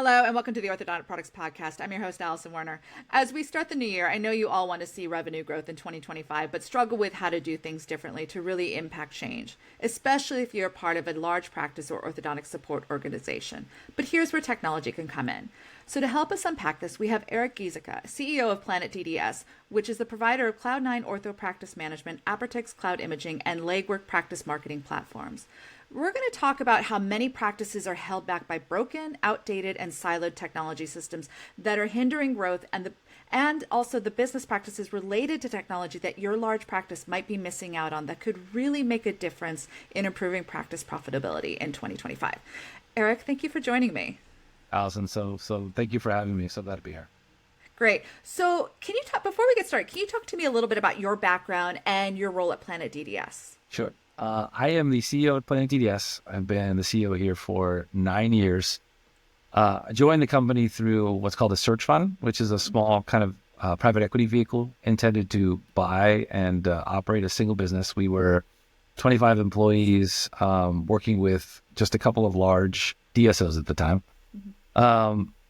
Hello, and welcome to the Orthodontic Products Podcast. I'm your host, Alison Werner. As we start the new year, I know you all want to see revenue growth in 2025, but struggle with how to do things differently to really impact change, especially if you're part of a large practice or orthodontic support organization. But here's where technology can come in. So to help us unpack this, we have Eric Giesecke, CEO of Planet DDS, which is the provider of Cloud9 ortho practice management, Apertix cloud imaging, and legwork practice marketing platforms. We're going to talk about how many practices are held back by broken, outdated, and siloed technology systems that are hindering growth, and also the business practices related to technology that your large practice might be missing out on that could really make a difference in improving practice profitability in 2025. Eric, thank you for joining me. Alison, so thank you for having me. So glad to be here. Great. So can you talk, before we get started, can you talk to me a little bit about your background and your role at Planet DDS? Sure. I am the CEO at Planet DDS. I've been the CEO here for 9 years. I joined the company through what's called a search fund, which is a small kind of private equity vehicle intended to buy and operate a single business. We were 25 employees working with just a couple of large DSOs at the time.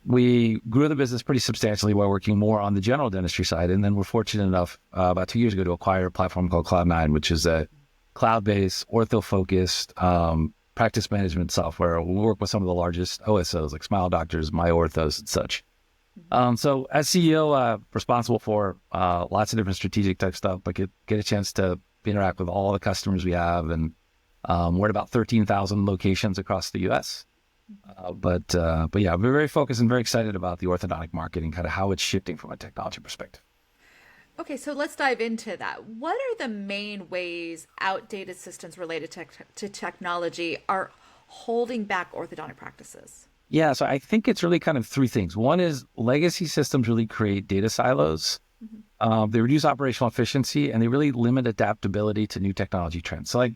We grew the business pretty substantially while working more on the general dentistry side. And then we're fortunate enough about 2 years ago to acquire a platform called Cloud9, which is a cloud-based, ortho-focused practice management software. We work with some of the largest OSOs like Smile Doctors, My Orthos, and such. So as CEO, responsible for lots of different strategic type stuff, but get a chance to interact with all the customers we have. And we're at about 13,000 locations across the U.S. But yeah, we're very focused and very excited about the orthodontic market and kind of how it's shifting from a technology perspective. Okay, so let's dive into that. What are the main ways outdated systems related to technology are holding back orthodontic practices? Yeah, so I think it's really kind of three things. One is legacy systems really create data silos. They reduce operational efficiency, and they really limit adaptability to new technology trends. So like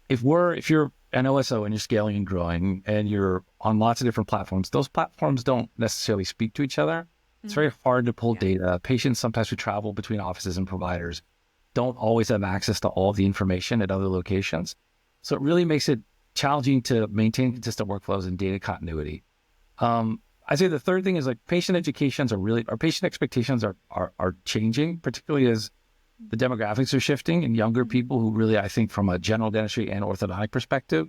if you're an OSO and you're scaling and growing and you're on lots of different platforms, those platforms don't necessarily speak to each other. It's very hard to pull data. Patients sometimes who travel between offices and providers don't always have access to all the information at other locations. So it really makes it challenging to maintain consistent workflows and data continuity. I'd say the third thing is like patient patient expectations are changing, particularly as the demographics are shifting and younger people who really, I think from a general dentistry and orthodontic perspective,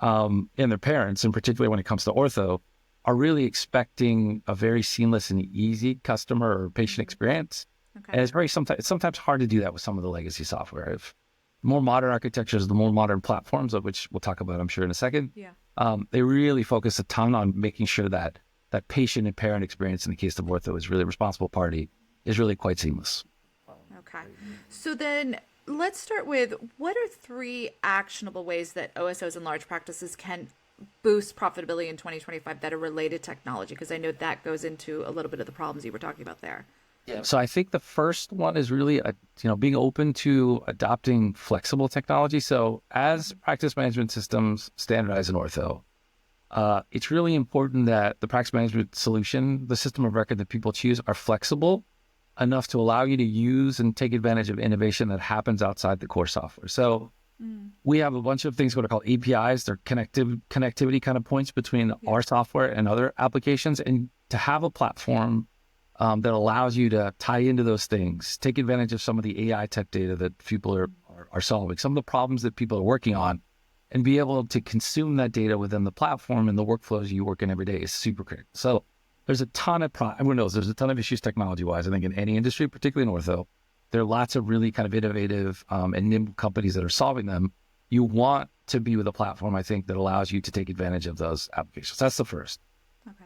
and their parents, and particularly when it comes to ortho, are really expecting a very seamless and easy customer or patient experience. Okay. And it's sometimes hard to do that with some of the legacy software. If more modern architectures, the more modern platforms, of which we'll talk about, I'm sure, in a second, they really focus a ton on making sure that patient and parent experience, in the case of ortho, is really a responsible party, is really quite seamless. Okay. So then let's start with, what are 3 actionable ways that OSOs and large practices can boost profitability in 2025 that are related to technology? Because I know that goes into a little bit of the problems you were talking about there. Yeah. So I think the first one is really, being open to adopting flexible technology. So as practice management systems standardize in ortho, it's really important that the practice management solution, the system of record that people choose, are flexible enough to allow you to use and take advantage of innovation that happens outside the core software. So we have a bunch of things what are called APIs. They're connectivity kind of points between our software and other applications. And to have a platform that allows you to tie into those things, take advantage of some of the AI tech data that people are solving, some of the problems that people are working on, and be able to consume that data within the platform and the workflows you work in every day is super critical. So there's a ton of, everyone knows there's a ton of issues technology-wise, I think, in any industry, particularly in ortho. There are lots of really kind of innovative and nimble companies that are solving them. You want to be with a platform, I think, that allows you to take advantage of those applications. That's the first.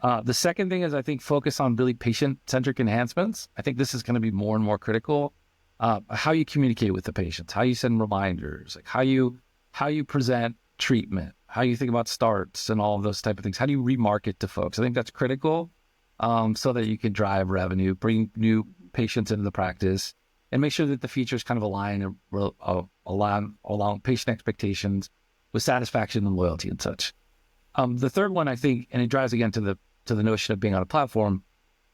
Okay. The second thing is, I think, focus on really patient-centric enhancements. I think this is going to be more and more critical. How you communicate with the patients, how you send reminders, like how you present treatment, how you think about starts and all of those type of things. How do you remarket to folks? I think that's critical so that you can drive revenue, bring new patients into the practice, and make sure that the features kind of align along patient expectations with satisfaction and loyalty and such. The third one, I think, and it drives again to the notion of being on a platform,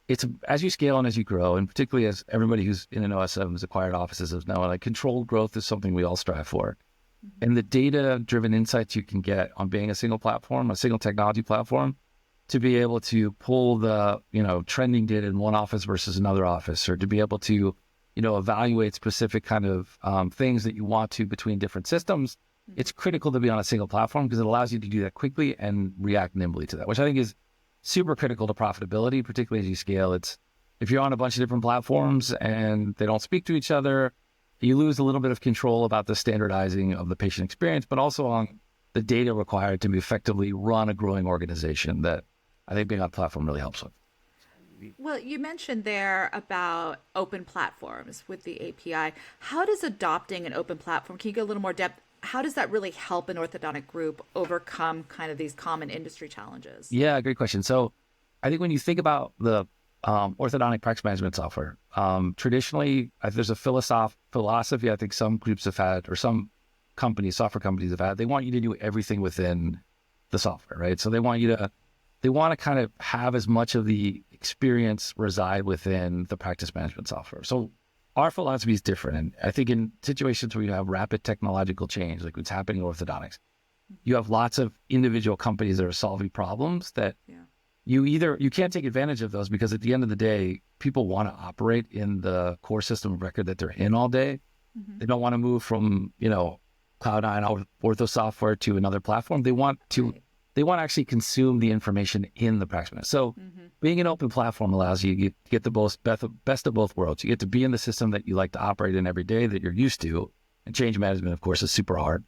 it's as you scale and as you grow, and particularly as everybody who's in an OSO has acquired offices is now, like controlled growth is something we all strive for. And the data-driven insights you can get on being a single platform, a single technology platform, to be able to pull the, trending data in one office versus another office, or to be able to, evaluate specific kind of things that you want to between different systems. It's critical to be on a single platform because it allows you to do that quickly and react nimbly to that, which I think is super critical to profitability, particularly as you scale. It's if you're on a bunch of different platforms and they don't speak to each other, you lose a little bit of control about the standardizing of the patient experience, but also on the data required to effectively run a growing organization that I think being on platform really helps with. Well, you mentioned there about open platforms with the API. How does adopting an open platform, can you go a little more depth? How does that really help an orthodontic group overcome kind of these common industry challenges? Yeah, great question. So I think when you think about the orthodontic practice management software, traditionally, there's a philosophy I think some groups have had, or some software companies have had. They want you to do everything within the software, right? So they want to kind of have as much of the experience reside within the practice management software. So our philosophy is different. And I think in situations where you have rapid technological change, like what's happening in orthodontics, you have lots of individual companies that are solving problems that you can't take advantage of those, because at the end of the day, people want to operate in the core system of record that they're in all day. They don't want to move from, Cloud9 ortho software to another platform. They want to actually consume the information in the practice management. So being an open platform allows you to get the best of both worlds. You get to be in the system that you like to operate in every day that you're used to. And change management, of course, is super hard.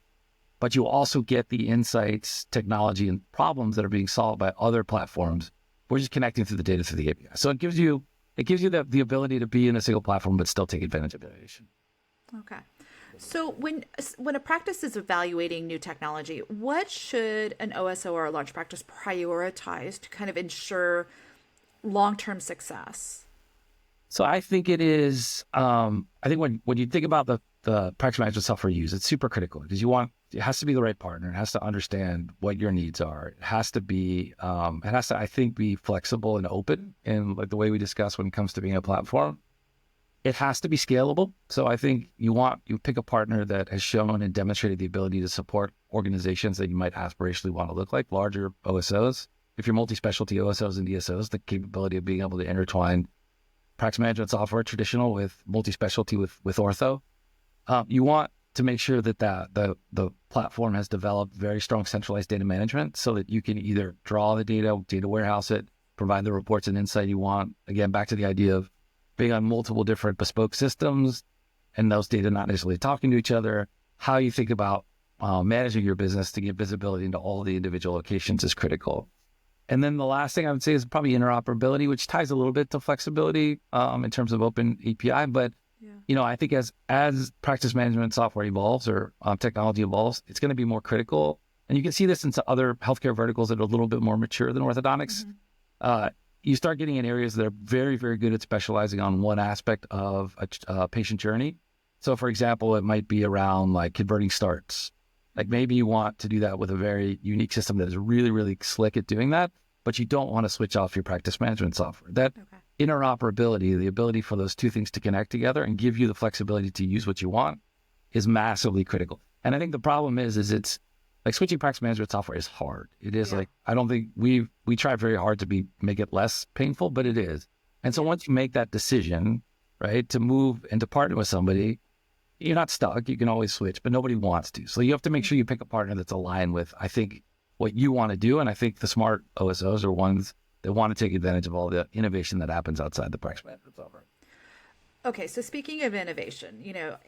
But you also get the insights, technology, and problems that are being solved by other platforms. We're just connecting through the data through the API. So it gives you the ability to be in a single platform, but still take advantage of innovation. Okay. So when a practice is evaluating new technology, what should an OSO or a large practice prioritize to kind of ensure long-term success? So I think it is, I think when you think about the practice management software you use, it's super critical because it has to be the right partner. It has to understand what your needs are. It has to, I think, be flexible and open in like the way we discuss when it comes to being a platform. It has to be scalable. So I think you pick a partner that has shown and demonstrated the ability to support organizations that you might aspirationally want to look like, larger OSOs. If you're multi-specialty OSOs and DSOs, the capability of being able to intertwine practice management software, traditional with multi-specialty with ortho. You want to make sure that the platform has developed very strong centralized data management so that you can either draw the data warehouse it, provide the reports and insight you want. Again, back to the idea of being on multiple different bespoke systems and those data not necessarily talking to each other. How you think about managing your business to get visibility into all the individual locations is critical. And then the last thing I would say is probably interoperability, which ties a little bit to flexibility in terms of open API. But I think as practice management software evolves or technology evolves, it's going to be more critical. And you can see this in some other healthcare verticals that are a little bit more mature than orthodontics. You start getting in areas that are very, very good at specializing on one aspect of a patient journey. So, for example, it might be around like converting starts. Like maybe you want to do that with a very unique system that is really, really slick at doing that, but you don't want to switch off your practice management software. That interoperability, the ability for those two things to connect together and give you the flexibility to use what you want, is massively critical. And I think the problem is it's like switching practice management software is hard. It is like, I don't think we try very hard to make it less painful, but it is. And so once you make that decision, right, to move and to partner with somebody, you're not stuck. You can always switch, but nobody wants to. So you have to make sure you pick a partner that's aligned with, I think, what you want to do. And I think the smart OSOs are ones that want to take advantage of all the innovation that happens outside the practice management software. Okay, so speaking of innovation,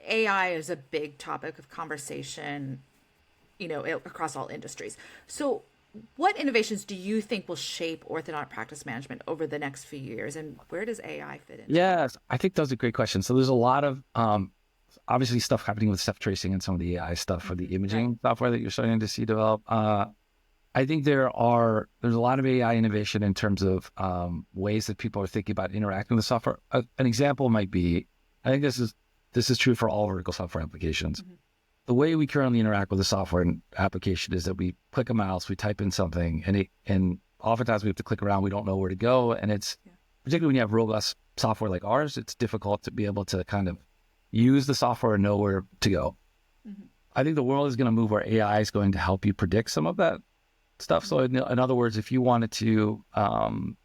AI is a big topic of conversation, across all industries. So what innovations do you think will shape orthodontic practice management over the next few years, and where does AI fit in? Yes, I think that's a great question. So there's a lot of obviously stuff happening with step tracing and some of the AI stuff for the imaging software that you're starting to see develop. I think there's a lot of AI innovation in terms of ways that people are thinking about interacting with the software. An example might be, I think this is true for all vertical software applications. The way we currently interact with the software application is that we click a mouse, we type in something, and oftentimes we have to click around. We don't know where to go, and it's particularly when you have robust software like ours, it's difficult to be able to kind of use the software and know where to go. I think the world is going to move where AI is going to help you predict some of that stuff. So in other words, if you wanted to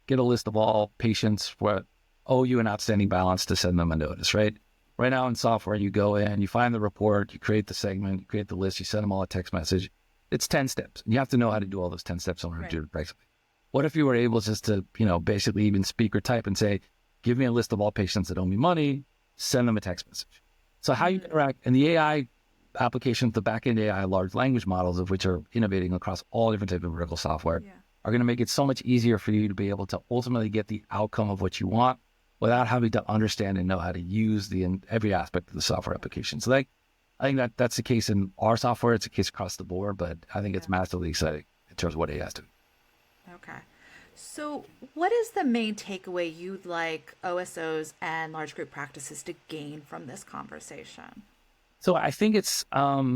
get a list of all patients what owe you an outstanding balance to send them a notice, right? Right now in software, you go in, you find the report, you create the segment, you create the list, you send them all a text message. It's 10 steps. And you have to know how to do all those 10 steps in order to do it correctly. What if you were able just to, basically even speak or type and say, give me a list of all patients that owe me money, send them a text message. So how you interact, and the AI applications, the backend AI large language models, of which are innovating across all different types of vertical software, are going to make it so much easier for you to be able to ultimately get the outcome of what you want without having to understand and know how to use every aspect of the software application. So I think that's the case in our software. It's a case across the board, but I think it's massively exciting in terms of what AI is doing. Okay. So what is the main takeaway you'd like OSOs and large group practices to gain from this conversation? So I think it's, I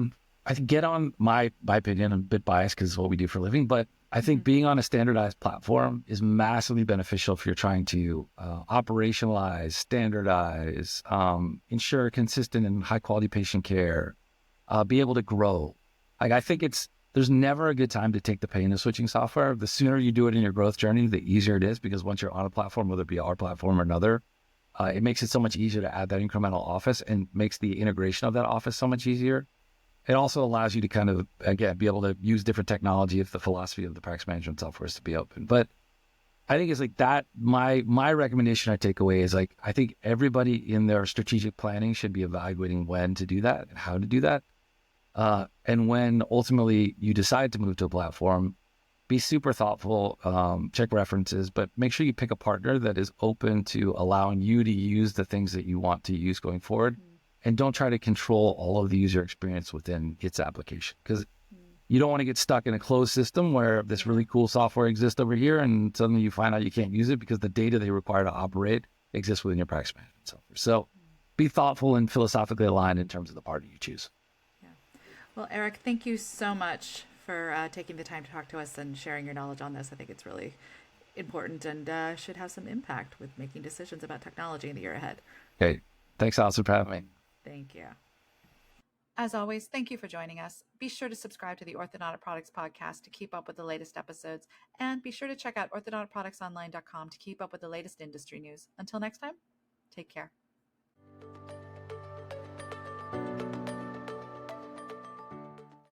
think get on my opinion, I'm a bit biased because it's what we do for a living, but I think being on a standardized platform is massively beneficial if you're trying to operationalize, standardize, ensure consistent and high quality patient care, be able to grow. Like I think there's never a good time to take the pain of switching software. The sooner you do it in your growth journey, the easier it is, because once you're on a platform, whether it be our platform or another, it makes it so much easier to add that incremental office and makes the integration of that office so much easier. It also allows you to kind of, again, be able to use different technology if the philosophy of the practice management software is to be open. But I think it's like that. My recommendation I take away is like, I think everybody in their strategic planning should be evaluating when to do that and how to do that. And when ultimately you decide to move to a platform, be super thoughtful, check references, but make sure you pick a partner that is open to allowing you to use the things that you want to use going forward. And don't try to control all of the user experience within its application, because you don't want to get stuck in a closed system where this really cool software exists over here and suddenly you find out you can't use it because the data they require to operate exists within your practice management software. So be thoughtful and philosophically aligned in terms of the partner you choose. Well, Eric, thank you so much for taking the time to talk to us and sharing your knowledge on this. I think it's really important and should have some impact with making decisions about technology in the year ahead. Okay. Thanks, Alison, for having me. Thank you. As always, thank you for joining us. Be sure to subscribe to the Orthodontic Products Podcast to keep up with the latest episodes. And be sure to check out orthodonticproductsonline.com to keep up with the latest industry news. Until next time, take care.